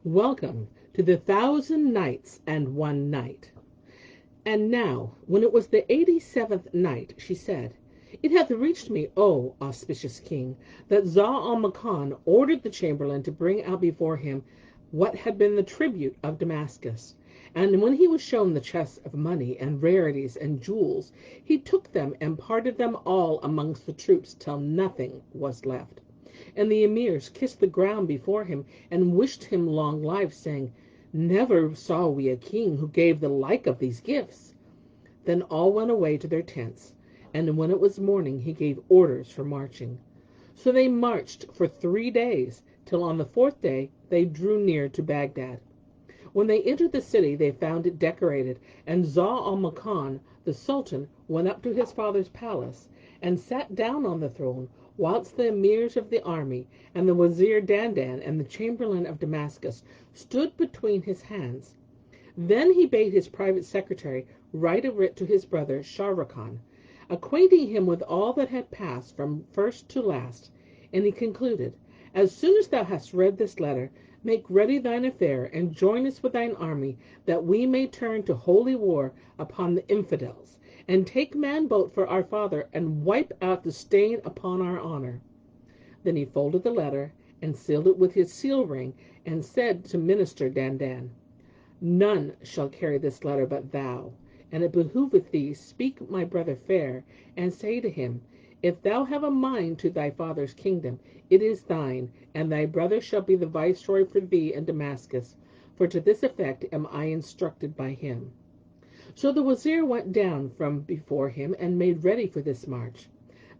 Welcome to the 1000 Nights and 1 Night. And now, when it was the 87th night, she said, It hath reached me, O auspicious king, that Zal-al-Makan ordered the chamberlain to bring out before him what had been the tribute of Damascus. And when he was shown the chests of money and rarities and jewels, he took them and parted them all amongst the troops till nothing was left. And the emirs kissed the ground before him and wished him long life, saying, Never saw we a king who gave the like of these gifts. Then all went away to their tents, and when it was morning he gave orders for marching. So they marched for 3 days, till on the 4th day they drew near to Baghdad. When they entered the city they found it decorated, and Zal-al-Makan, the sultan, went up to his father's palace, and sat down on the throne, whilst the emirs of the army, and the wazir Dandan, and the chamberlain of Damascus, stood between his hands. Then he bade his private secretary write a writ to his brother Sharrkan, acquainting him with all that had passed from first to last, and he concluded, As soon as thou hast read this letter, make ready thine affair, and join us with thine army, that we may turn to holy war upon the infidels, and take man-boat for our father, and wipe out the stain upon our honor. Then he folded the letter, and sealed it with his seal ring, and said to Minister Dandan, None shall carry this letter but thou, and it behoveth thee speak my brother fair, and say to him, If thou have a mind to thy father's kingdom, it is thine, and thy brother shall be the viceroy for thee in Damascus, for to this effect am I instructed by him. So the wazir went down from before him and made ready for this march.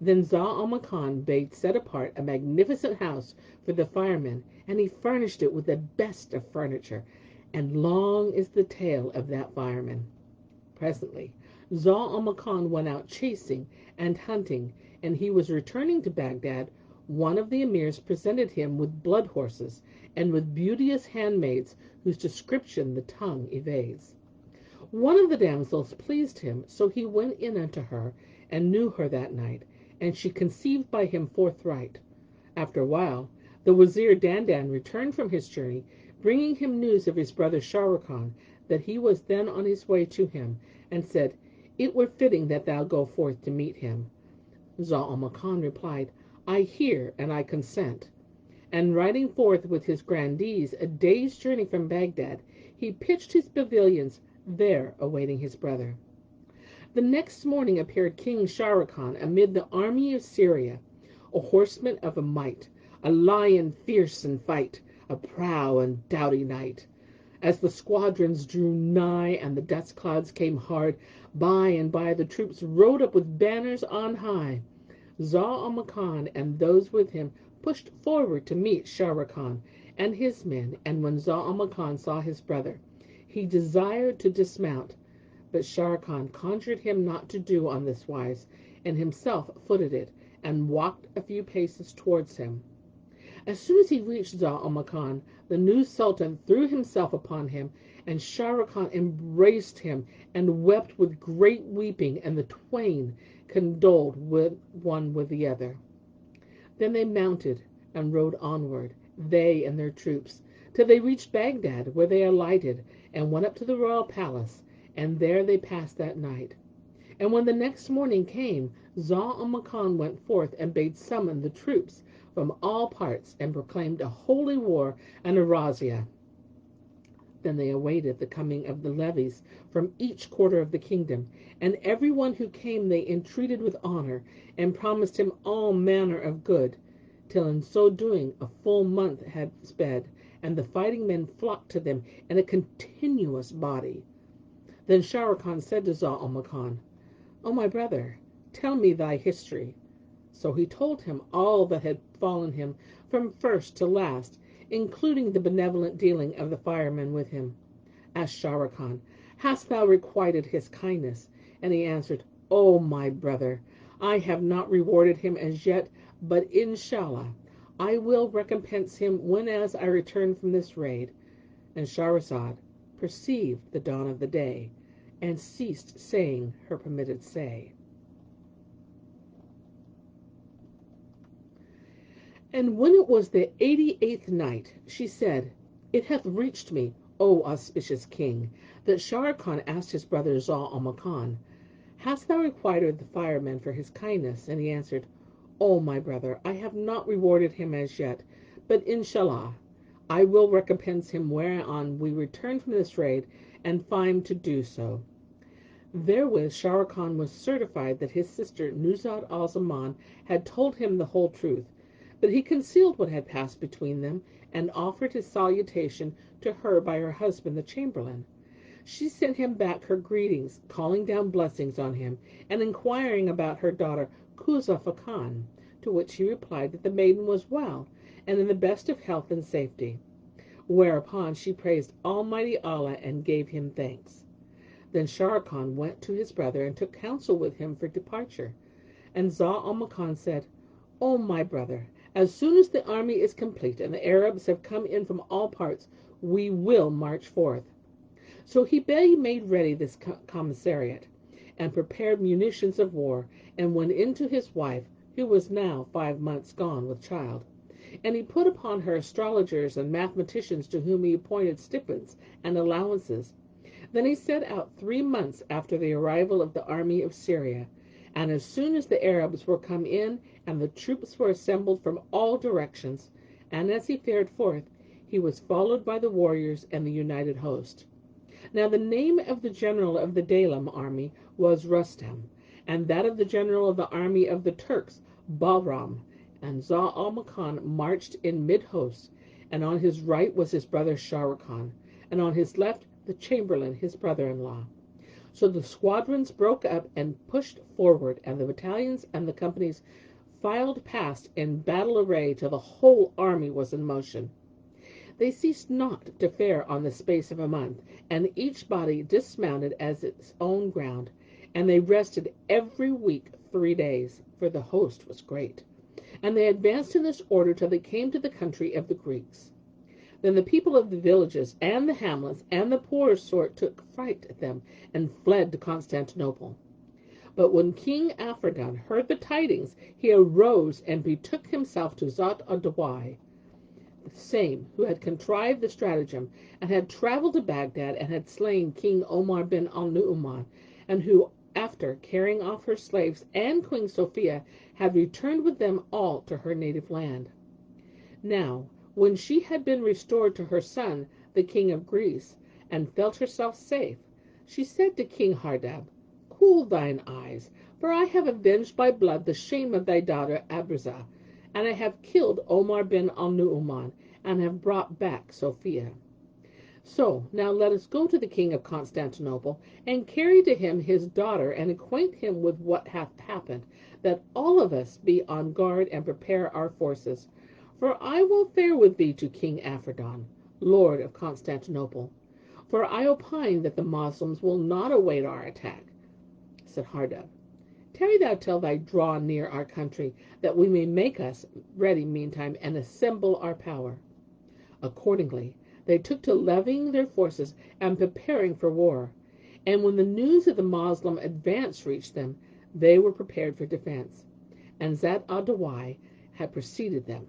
Then Zal-al-Makan bade set apart a magnificent house for the firemen, and he furnished it with the best of furniture, and long is the tale of that fireman. Presently Zal-al-Makan went out chasing and hunting, and he was returning to Baghdad. One of the emirs presented him with blood horses, and with beauteous handmaids whose description the tongue evades. One of the damsels pleased him, so he went in unto her, and knew her that night, and she conceived by him forthright. After a while, the wazir Dandan returned from his journey, bringing him news of his brother Sharrkan, that he was then on his way to him, and said, It were fitting that thou go forth to meet him. Zal-al-Makan replied, I hear, and I consent. And riding forth with his grandees a day's journey from Baghdad, he pitched his pavilions there awaiting his brother. The next morning appeared King Sharrkan amid the army of Syria, a horseman of a might, a lion fierce in fight, a proud and doughty knight. As the squadrons drew nigh and the dust clouds came hard, by and by the troops rode up with banners on high. Zal-al-Makan and those with him pushed forward to meet Sharrkan and his men, and when Zal-al-Makan saw his brother, he desired to dismount, but Sharrkan conjured him not to do on this wise, and himself footed it, and walked a few paces towards him. As soon as he reached Zal-al-Makan, the new sultan threw himself upon him, and Sharrkan embraced him, and wept with great weeping, and the twain condoled one with the other. Then they mounted and rode onward, they and their troops, till they reached Baghdad, where they alighted, and went up to the royal palace, and there they passed that night. And when the next morning came, Zal-al-Makan went forth and bade summon the troops from all parts, and proclaimed a holy war and a razzia. Then they awaited the coming of the levies from each quarter of the kingdom, and every one who came they entreated with honor, and promised him all manner of good, till in so doing a full month had sped, and the fighting men flocked to them in a continuous body. Then Sharrkan said to Zal-al-Makan, O my brother, tell me thy history. So he told him all that had befallen him from first to last, including the benevolent dealing of the firemen with him. Asked Sharrkan, Hast thou requited his kindness? And he answered, O my brother, I have not rewarded him as yet, but inshallah, I will recompense him whenas I return from this raid. And Shahrazad perceived the dawn of the day, and ceased saying her permitted say. And when it was the 88th night, she said, It hath reached me, O auspicious king, that Sharrkan asked his brother Zal al-Makan, Hast thou requited the fireman for his kindness? And he answered, O my brother, I have not rewarded him as yet, but inshallah, I will recompense him whereon we return from this raid and find to do so. Therewith Sharrkan was certified that his sister Nuzhat al-Zaman had told him the whole truth, but he concealed what had passed between them, and offered his salutation to her by her husband the chamberlain. She sent him back her greetings, calling down blessings on him, and inquiring about her daughter Kuzza Fakan, to which he replied that the maiden was well, and in the best of health and safety. Whereupon she praised Almighty Allah and gave him thanks. Then Sharrkan went to his brother and took counsel with him for departure. And Zal al-Makan said, O my brother, as soon as the army is complete and the Arabs have come in from all parts, we will march forth. So he made ready this commissariat, and prepared munitions of war, and went in to his wife, who was now 5 months gone with child. And he put upon her astrologers and mathematicians, to whom he appointed stipends and allowances. Then he set out 3 months after the arrival of the army of Syria, and as soon as the Arabs were come in, and the troops were assembled from all directions, and as he fared forth, he was followed by the warriors and the united host. Now the name of the general of the Dalam army was Rustam, and that of the general of the army of the Turks, Bahram. And Zal al-Makan marched in mid-host, and on his right was his brother Sharrkan, and on his left the chamberlain, his brother-in-law. So the squadrons broke up and pushed forward, and the battalions and the companies filed past in battle array till the whole army was in motion. They ceased not to fare on the space of a month, and each body dismounted as its own ground, and they rested every week 3 days, for the host was great. And they advanced in this order till they came to the country of the Greeks. Then the people of the villages and the hamlets and the poorer sort took fright at them, and fled to Constantinople. But when King Afridun heard the tidings, he arose and betook himself to Zat ad-Dawai, the same who had contrived the stratagem, and had travelled to Baghdad, and had slain King Omar bin al-Nu-uman, and who, after carrying off her slaves and Queen Sophia, had returned with them all to her native land. Now, when she had been restored to her son, the king of Greece, and felt herself safe, she said to King Hardab, Cool thine eyes, for I have avenged by blood the shame of thy daughter Abraza, and I have killed Omar bin al-Nu-uman, and have brought back Sophia. So now let us go to the king of Constantinople, and carry to him his daughter, and acquaint him with what hath happened, that all of us be on guard and prepare our forces. For I will fare with thee to King Afridun, lord of Constantinople. For I opine that the Moslems will not await our attack. Said Hardub, Tarry thou till they draw near our country, that we may make us ready meantime, and assemble our power. Accordingly, they took to levying their forces and preparing for war. And when the news of the Moslem advance reached them, they were prepared for defense. And Zat ad-Dawai had preceded them.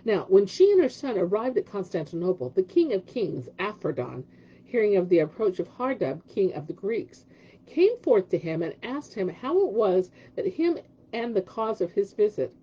Now, when she and her son arrived at Constantinople, the king of kings, Afridun, hearing of the approach of Hardub, king of the Greeks, came forth to him and asked him how it was that him and the cause of his visit.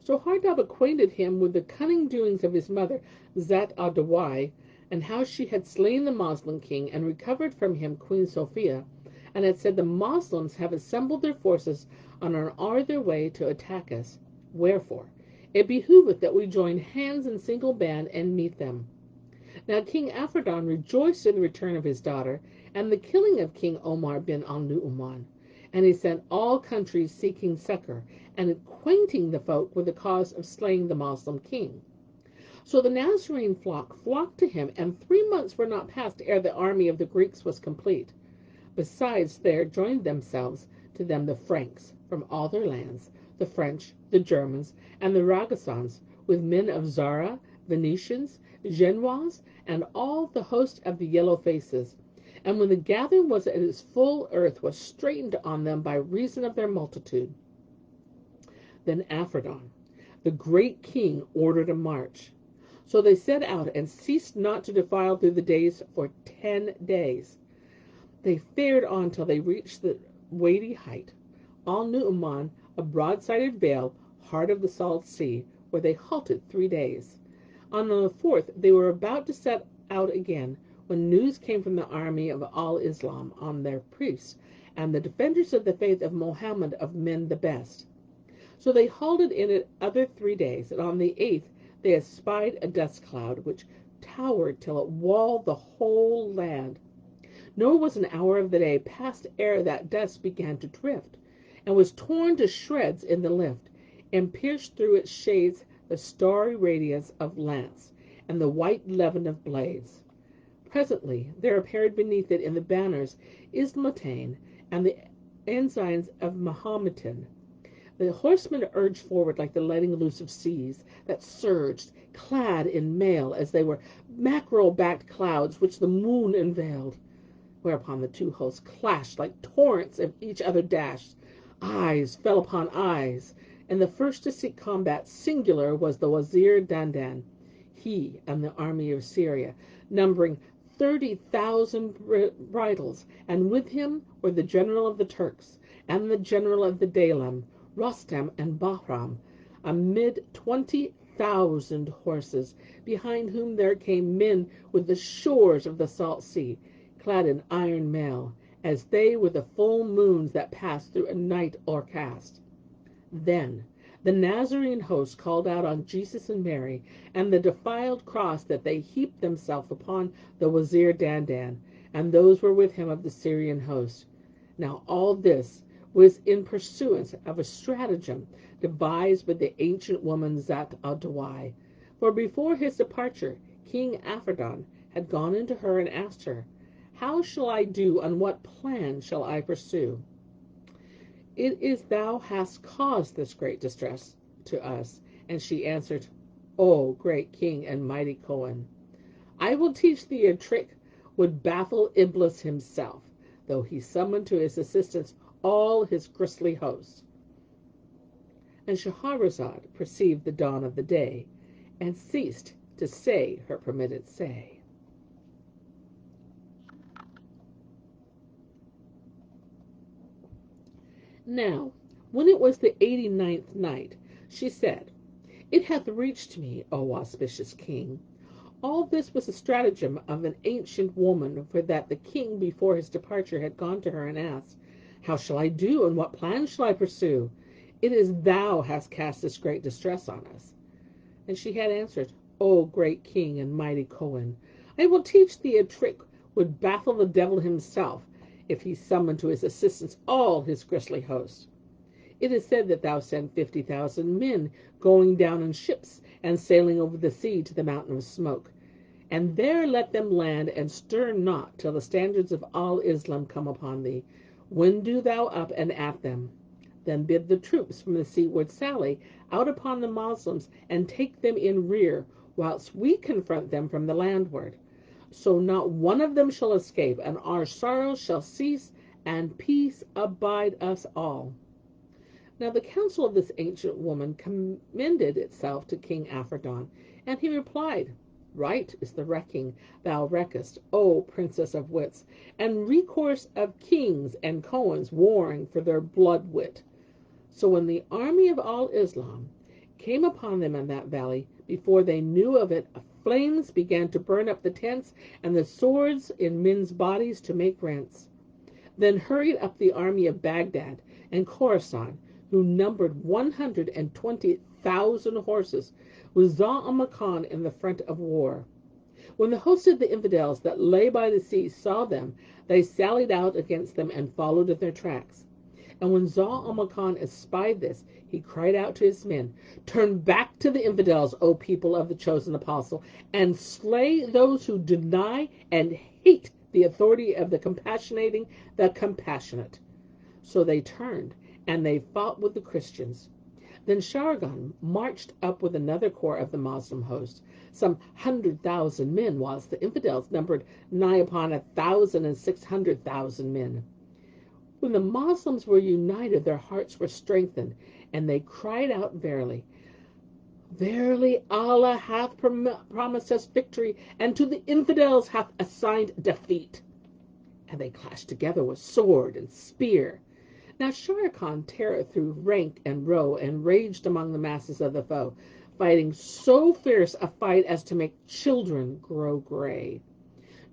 So Hardub acquainted him with the cunning doings of his mother, Zat ad-Dawai, and how she had slain the Moslem king and recovered from him Queen Sophia, and had said the Moslems have assembled their forces and are on their way to attack us. Wherefore, it behoveth that we join hands in single band and meet them. Now King Afridun rejoiced in the return of his daughter, and the killing of King Omar bin al-Nu-uman. And he sent all countries seeking succor, and acquainting the folk with the cause of slaying the Moslem king. So the Nazarene flocked to him, and 3 months were not passed ere the army of the Greeks was complete. Besides, there joined themselves to them the Franks from all their lands, the French, the Germans, and the Ragasans, with men of Zara, Venetians, Genoese, and all the host of the yellow faces. And when the gathering was at its full, earth was straitened on them by reason of their multitude. Then Afridun, the great king, ordered a march. So they set out and ceased not to defile through the days for 10 days. They fared on till they reached the weighty height, al-Nu-uman, a broad-sided vale, heart of the salt sea, where they halted 3 days. On the fourth they were about to set out again, when news came from the army of al-Islam on their priests, and the defenders of the faith of Mohammed of men the best. So they halted in it other 3 days, and on the 8th they espied a dust cloud, which towered till it walled the whole land. Nor was an hour of the day past ere that dust began to drift, and was torn to shreds in the lift, and pierced through its shades the starry radiance of lamps, and the white levin of blades. Presently there appeared beneath it in the banners Ismatain and the ensigns of Mahometan. The horsemen urged forward like the letting loose of seas that surged, clad in mail, as they were mackerel-backed clouds which the moon enveiled. Whereupon the two hosts clashed like torrents of each other dashed. Eyes fell upon eyes, and the first to seek combat singular was the Wazir Dandan, he and the army of Syria, numbering 30,000 bridles, and with him were the general of the Turks, and the general of the Dalam, Rostam and Bahram, amid 20,000 horses, behind whom there came men with the shores of the salt sea, clad in iron mail, as they were the full moons that pass through a night o'ercast. Then the Nazarene host called out on Jesus and Mary, and the defiled cross that they heaped themselves upon the Wazir Dandan, and those were with him of the Syrian host. Now all this was in pursuance of a stratagem devised by the ancient woman Zat al-Dawai. For before his departure, King Afridun had gone into her and asked her, "How shall I do, and what plan shall I pursue?" "It is thou hast caused this great distress to us." And she answered, "O great King and mighty Cohen, I will teach thee a trick would baffle Iblis himself, though he summoned to his assistance all his grisly hosts." And Shahrazad perceived the dawn of the day, and ceased to say her permitted say. Now, when it was the 89th night, she said, "It hath reached me, O auspicious King. All this was a stratagem of an ancient woman, for that the King before his departure had gone to her and asked, 'How shall I do, and what plan shall I pursue? It is thou hast cast this great distress on us.' And she had answered, 'O great King and mighty Cohen, I will teach thee a trick would baffle the devil himself, if he summoned to his assistance all his grisly host. It is said that thou send 50,000 men going down in ships, and sailing over the sea to the mountain of smoke, and there let them land, and stir not till the standards of al-Islam come upon thee, when do thou up and at them. Then bid the troops from the seaward sally out upon the Moslems, and take them in rear, whilst we confront them from the landward. So not one of them shall escape, and our sorrows shall cease, and peace abide us all." Now the counsel of this ancient woman commended itself to King Afridun, and he replied, "Right is the recking thou reckest, O Princess of Wits, and recourse of kings and Cohens warring for their blood wit." So when the army of al-Islam came upon them in that valley, before they knew of it, flames began to burn up the tents, and the swords in men's bodies to make rents. Then hurried up the army of Baghdad and Khorasan, who numbered 120,000 horses, with Zau-al-Makan in the front of war. When the host of the infidels that lay by the sea saw them, they sallied out against them and followed in their tracks. And when Zau-al-Makan espied this, he cried out to his men, "Turn back to the infidels, O people of the chosen apostle, and slay those who deny and hate the authority of the compassionating the compassionate." So they turned, and they fought with the Christians. Then Sharrgan marched up with another corps of the Moslem host, some 100,000 men, whilst the infidels numbered nigh upon 1,600,000 men. When the Moslems were united, their hearts were strengthened, and they cried out verily, Verily Allah hath promised us victory, and to the infidels hath assigned defeat. And they clashed together with sword and spear. Now Shere Khan teareth through rank and row, and raged among the masses of the foe, fighting so fierce a fight as to make children grow gray.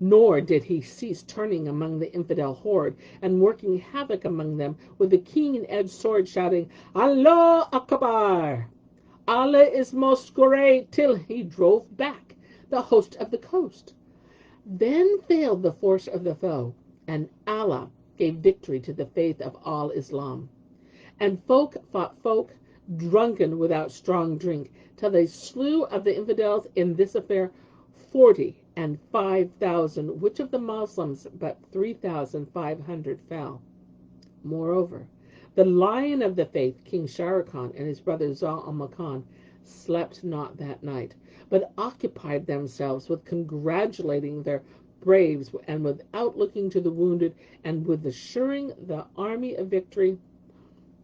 Nor did he cease turning among the infidel horde, and working havoc among them with the keen-edged sword, shouting, Allah Akbar! Allah is most great, till he drove back the host of the coast. Then failed the force of the foe, and Allah gave victory to the faith of al-Islam. And folk fought folk, drunken without strong drink, till they slew of the infidels in this affair 45,000, which of the Moslems but 3,500 fell. Moreover, the lion of the faith, King Shere Khan, and his brother Zal-Makan, slept not that night, but occupied themselves with congratulating their braves, and without looking to the wounded, and with assuring the army of victory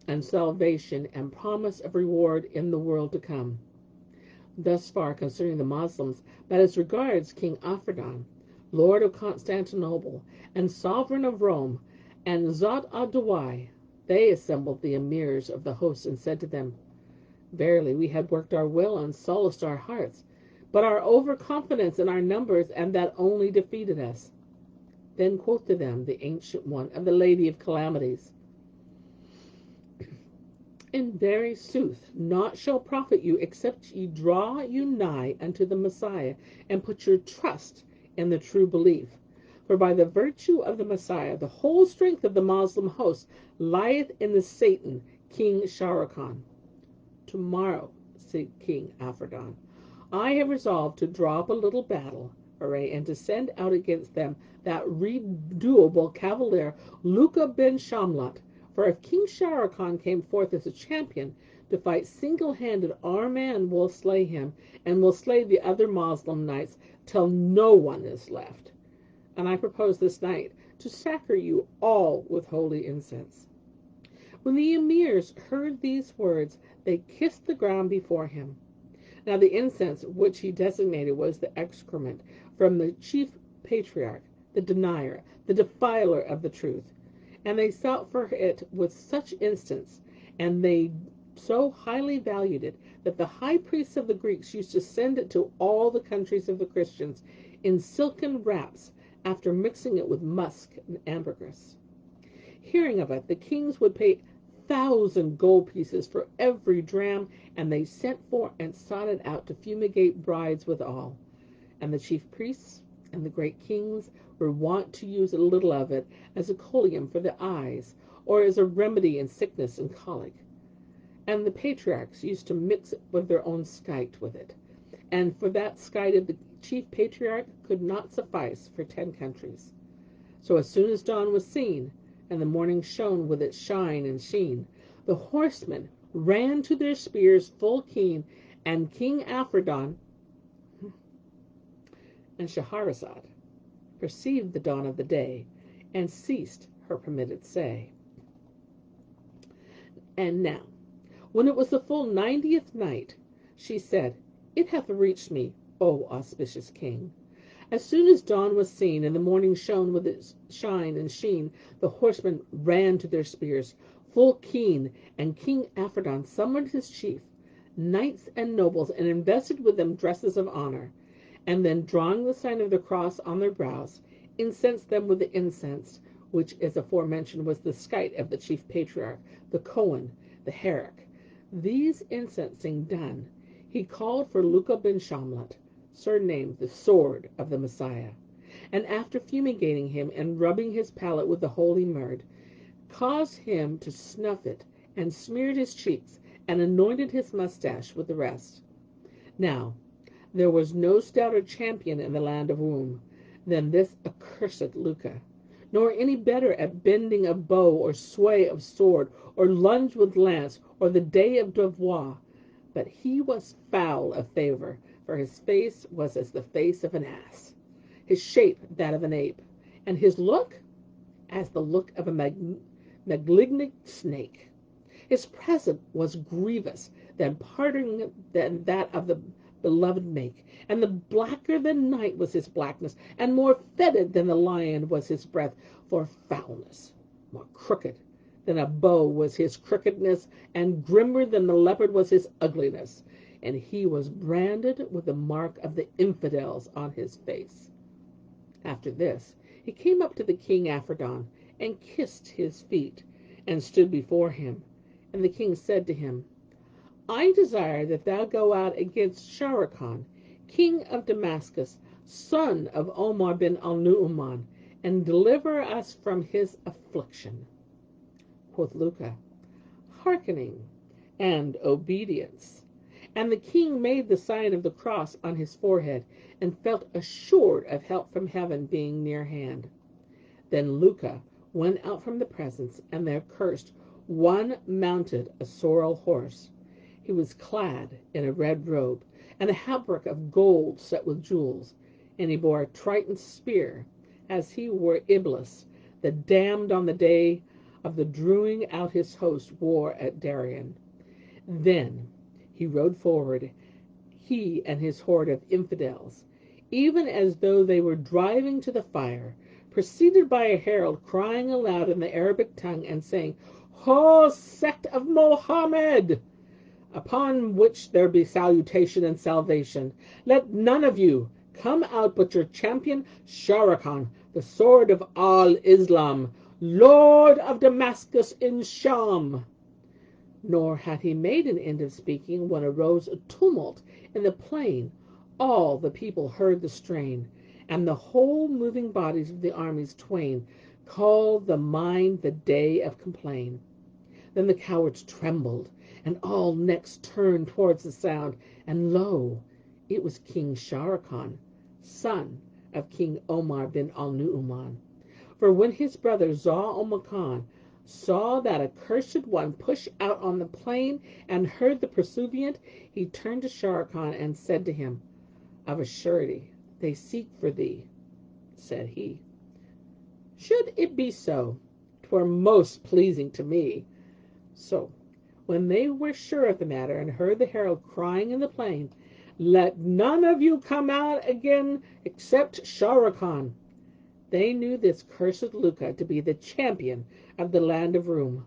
and salvation and promise of reward in the world to come. Thus far concerning the Moslems, but as regards King Afridun, Lord of Constantinople, and sovereign of Rome, and Zat ad-Dawai, they assembled the emirs of the host, and said to them, Verily, we had worked our will and solaced our hearts, but our overconfidence in our numbers, and that only defeated us. Then quoth to them the Ancient One of the Lady of Calamities, In very sooth, naught shall profit you, except ye draw you nigh unto the Messiah, and put your trust in the true belief. For by the virtue of the Messiah, the whole strength of the Moslem host lieth in the Satan, King Shere Khan. Tomorrow, said King Afridun, I have resolved to draw up a little battle array, and to send out against them that redoubtable cavalier Luka bin Shamlat. For if King Shere Khan came forth as a champion to fight single-handed, our man will slay him, and will slay the other Moslem knights till no one is left. And I propose this night to sacre you all with holy incense. When the emirs heard these words, they kissed the ground before him. Now the incense which he designated was the excrement from the chief patriarch, the denier, the defiler of the truth. And they sought for it with such instance, and they so highly valued it, that the high priests of the Greeks used to send it to all the countries of the Christians in silken wraps, after mixing it with musk and ambergris. Hearing of it, the kings would pay 1,000 gold pieces for every dram, and they sent for and sought it out to fumigate brides withal. And the chief priests and the great kings were wont to use a little of it as a colyum for the eyes, or as a remedy in sickness and colic. And the patriarchs used to mix it with their own skite with it, and for that skite of the chief patriarch could not suffice for 10 countries. So as soon as dawn was seen, and the morning shone with its shine and sheen, the horsemen ran to their spears full keen, and King Afridun and Scheherazade perceived the dawn of the day, and ceased her permitted say. And now, when it was the full 90th night, she said, It hath reached me, O auspicious king. As soon as dawn was seen, and the morning shone with its shine and sheen, the horsemen ran to their spears full keen, and King Afridun summoned his chief, knights and nobles, and invested with them dresses of honor, and then drawing the sign of the cross on their brows, incensed them with the incense, which as aforementioned was the skite of the chief patriarch, the Cohen, the Herrick. These incensing done, he called for Luka bin Shamlat, surnamed the Sword of the Messiah, and after fumigating him and rubbing his palate with the holy myrrh, caused him to snuff it, and smeared his cheeks, and anointed his mustache with the rest. Now, there was no stouter champion in the land of Roum than this accursed Luka, nor any better at bending of bow, or sway of sword, or lunge with lance, or the day of devoir. But he was foul of favour, for his face was as the face of an ass, his shape that of an ape, and his look as the look of a malignant snake. His presence was grievous, than parting than that of the beloved make. And the blacker than night was his blackness, and more fetid than the lion was his breath for foulness. More crooked than a bow was his crookedness, and grimmer than the leopard was his ugliness. And he was branded with the mark of the infidels on his face. After this, he came up to the king Aphrodon, and kissed his feet, and stood before him. And the king said to him, I desire that thou go out against Sharrkan, king of Damascus, son of Omar bin al-Nu-uman, and deliver us from his affliction. Quoth Luca, hearkening and obedience. And the king made the sign of the cross on his forehead, and felt assured of help from heaven being near hand. Then Luca went out from the presence, and there cursed one mounted a sorrel horse. He was clad in a red robe, and a hauberk of gold set with jewels, and he bore a Triton spear, as he were Iblis, the damned on the day of the drewing out his host war at Darien. Then he rode forward, he and his horde of infidels, even as though they were driving to the fire, preceded by a herald crying aloud in the Arabic tongue and saying, Ho, sect of Mohammed! Upon which there be salutation and salvation. Let none of you come out but your champion Sharrkan, the sword of al-Islam, Lord of Damascus in Sham. Nor had he made an end of speaking when arose a tumult in the plain. All the people heard the strain, and the whole moving bodies of the armies twain called the mind the day of complain. Then the cowards trembled, and all necks turned towards the sound, and lo, it was King Sharrkan, son of King Omar bin al-Nu-uman. For when his brother Zal-Makan saw that accursed one push out on the plain, and heard the pursuivant, he turned to Sharrkan and said to him, Of a surety they seek for thee, said he. Should it be so, 'twere most pleasing to me. So, when they were sure of the matter, and heard the herald crying in the plain, Let none of you come out again except Sharrkan, they knew this cursed Luca to be the champion of the land of Roum,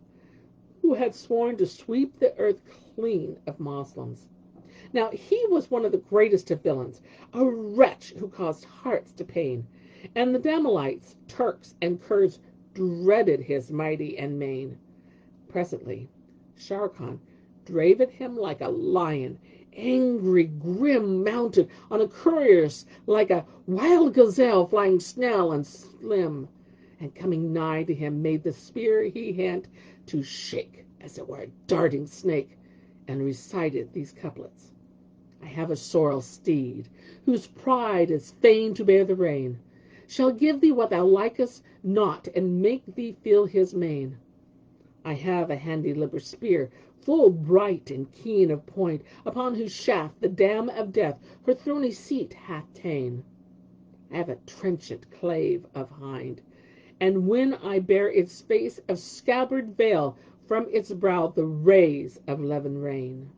who had sworn to sweep the earth clean of Moslems. Now he was one of the greatest of villains, a wretch who caused hearts to pain, and the Damalites, Turks, and Kurds dreaded his mighty and main. Presently Sharrkan drave at him like a lion, angry, grim, mounted on a courier's, like a wild gazelle flying snell and slim, and coming nigh to him made the spear he hent to shake as it were a darting snake, and recited these couplets. I have a sorrel steed, whose pride is fain to bear the rein, shall give thee what thou likest not, and make thee feel his mane. I have a handy liber spear, full bright and keen of point, upon whose shaft the dam of death her throny seat hath ta'en. I have a trenchant clave of hind, and when I bear its face of scabbard veil, from its brow the rays of levin rain.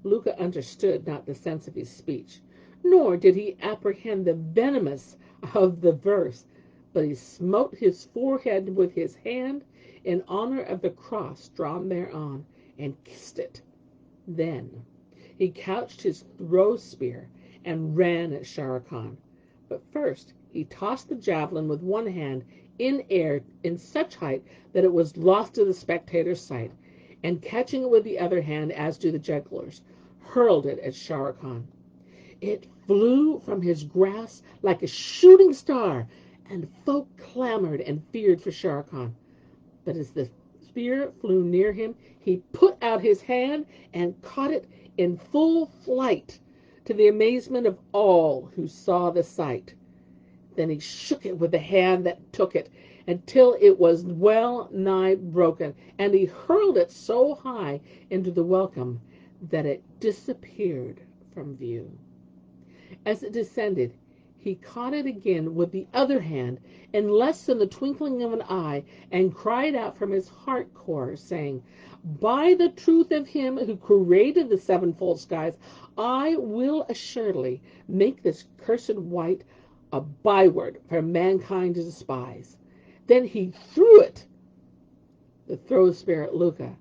Luca understood not the sense of his speech, nor did he apprehend the venomous of the verse, but he smote his forehead with his hand in honor of the cross drawn thereon, and kissed it. Then he couched his throw spear and ran at Sharrkan. But first he tossed the javelin with one hand in air in such height that it was lost to the spectator's sight, and catching it with the other hand, as do the jugglers, hurled it at Sharrkan. It flew from his grasp like a shooting star, and folk clamored and feared for Sharrkan. But as the spear flew near him, he put out his hand and caught it in full flight, to the amazement of all who saw the sight. Then he shook it with the hand that took it, until it was well nigh broken, and he hurled it so high into the welcome that it disappeared from view. As it descended, he caught it again with the other hand in less than the twinkling of an eye, and cried out from his heart core, saying, "By the truth of him who created the sevenfold skies, I will assuredly make this cursed wight a byword for mankind to despise." Then he threw it, the throw spirit Luca,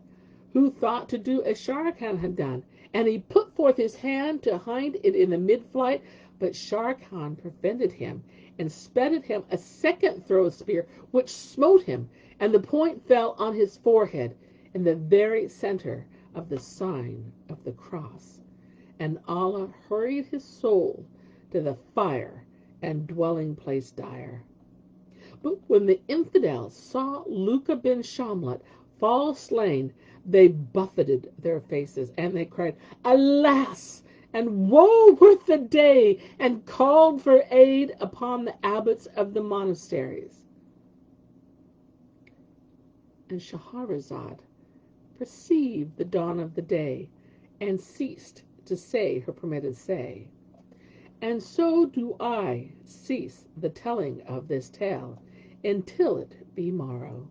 who thought to do as Shere Khan had done, and he put forth his hand to hind it in the mid-flight, but Shere Khan prevented him, and sped at him a second throw spear, which smote him, and the point fell on his forehead, in the very center of the sign of the cross. And Allah hurried his soul to the fire and dwelling place dire. But when the infidels saw Luca bin Shamlat fall slain, they buffeted their faces, and they cried, "Alas, and woe worth the day!" and called for aid upon the abbots of the monasteries. And Shahrazad perceived the dawn of the day, and ceased to say her permitted say. And so do I cease the telling of this tale, until it be morrow.